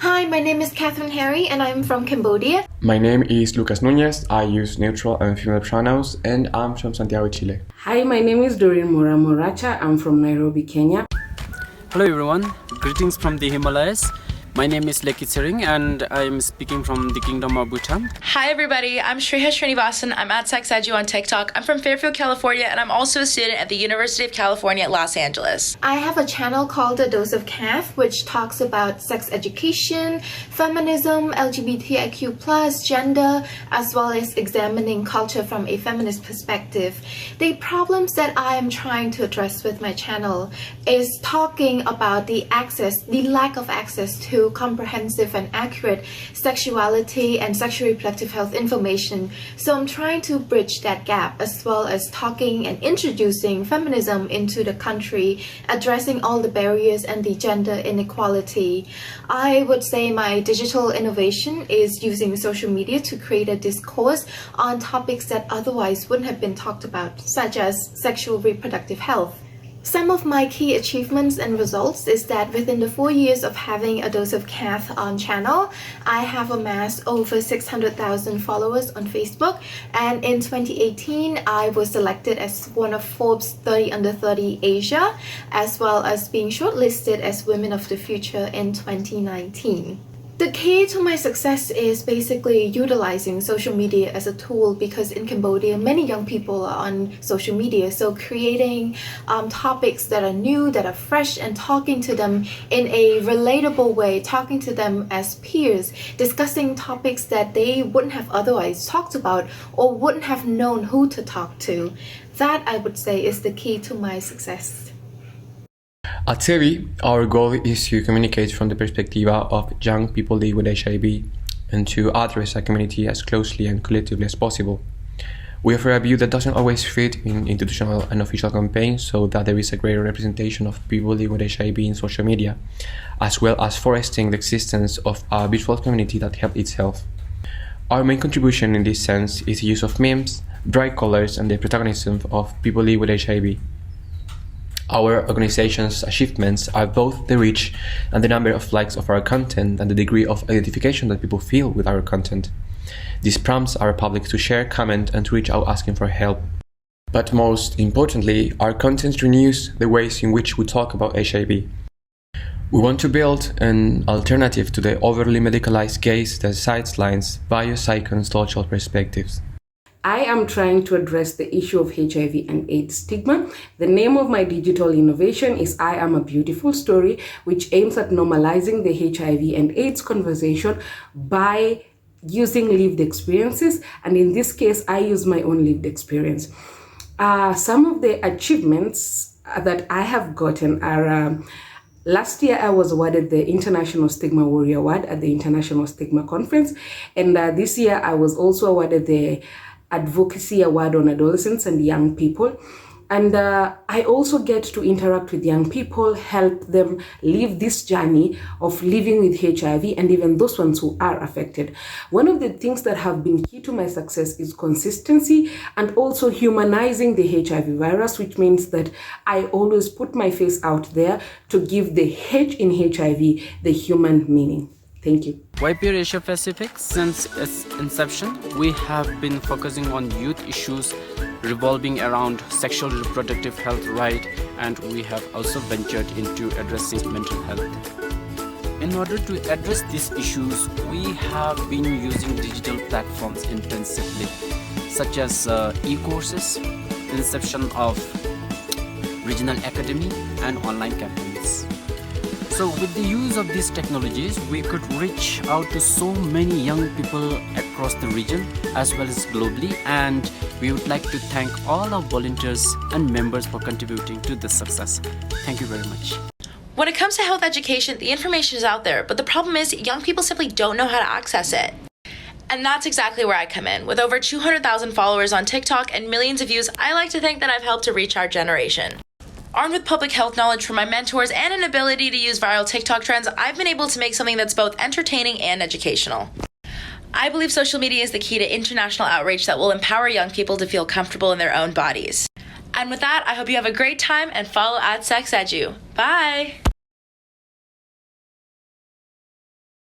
Hi, my name is Catherine Harry and I'm from Cambodia. My name is Lucas Núñez. I use neutral and female pronouns and I'm from Santiago, Chile. Hi, my name is Doreen Moracha. I'm from Nairobi, Kenya. Hello everyone, greetings from the Himalayas. My name is Lakey Tshering and I'm speaking from the Kingdom of Bhutan. Hi everybody, I'm Sriha Srinivasan. I'm at SRH and HIV on TikTok. I'm from Fairfield, California, and I'm also a student at the University of California at Los Angeles. I have a channel called A Dose of Calf, which talks about sex education, feminism, LGBTIQ+, gender, as well as examining culture from a feminist perspective. The problems that I am trying to address with my channel is talking about the lack of access to comprehensive and accurate sexuality and sexual reproductive health information. So I'm trying to bridge that gap, as well as talking and introducing feminism into the country, addressing all the barriers and the gender inequality. I would say my digital innovation is using social media to create a discourse on topics that otherwise wouldn't have been talked about, such as sexual reproductive health. Some of my key achievements and results is that within the 4 years of having A Dose of Cath on channel, I have amassed over 600,000 followers on Facebook, and in 2018 I was selected as one of Forbes 30 Under 30 Asia, as well as being shortlisted as Women of the Future in 2019. The key to my success is basically utilizing social media as a tool, because in Cambodia many young people are on social media, so creating topics that are new, that are fresh, and talking to them in a relatable way, talking to them as peers, discussing topics that they wouldn't have otherwise talked about or wouldn't have known who to talk to. That, I would say, is the key to my success. At SEVI, our goal is to communicate from the perspective of young people living with HIV and to address our community as closely and collectively as possible. We offer a view that doesn't always fit in institutional and official campaigns, so that there is a greater representation of people living with HIV in social media, as well as fostering the existence of a visual community that helps itself. Our main contribution in this sense is the use of memes, bright colors, and the protagonism of people living with HIV. Our organization's achievements are both the reach and the number of likes of our content and the degree of identification that people feel with our content. This prompts our public to share, comment, and to reach out asking for help. But most importantly, our content renews the ways in which we talk about HIV. We want to build an alternative to the overly medicalized gaze that sidelines biopsych and social perspectives. I am trying to address the issue of HIV and AIDS stigma. The name of my digital innovation is I Am a Beautiful Story, which aims at normalizing the HIV and AIDS conversation by using lived experiences. And in this case, I use my own lived experience. Some of the achievements that I have gotten are last year, I was awarded the International Stigma Warrior Award at the International Stigma Conference. And this year, I was also awarded the Advocacy Award on Adolescence and Young People. And I also get to interact with young people, help them live this journey of living with HIV, and even those ones who are affected. One of the things that have been key to my success is consistency and also humanizing the HIV virus, which means that I always put my face out there to give the H in HIV the human meaning. Thank you. YPR Asia Pacific, since its inception, we have been focusing on youth issues revolving around sexual reproductive health right, and we have also ventured into addressing mental health. In order to address these issues, we have been using digital platforms intensively, such as e-courses, inception of regional academy, and online campaigns. So with the use of these technologies, we could reach out to so many young people across the region as well as globally, and we would like to thank all our volunteers and members for contributing to this success. Thank you very much. When it comes to health education, the information is out there, but the problem is young people simply don't know how to access it. And that's exactly where I come in. With over 200,000 followers on TikTok and millions of views, I like to think that I've helped to reach our generation. Armed with public health knowledge from my mentors and an ability to use viral TikTok trends, I've been able to make something that's both entertaining and educational. I believe social media is the key to international outreach that will empower young people to feel comfortable in their own bodies. And with that, I hope you have a great time and follow @SexEdu. Bye!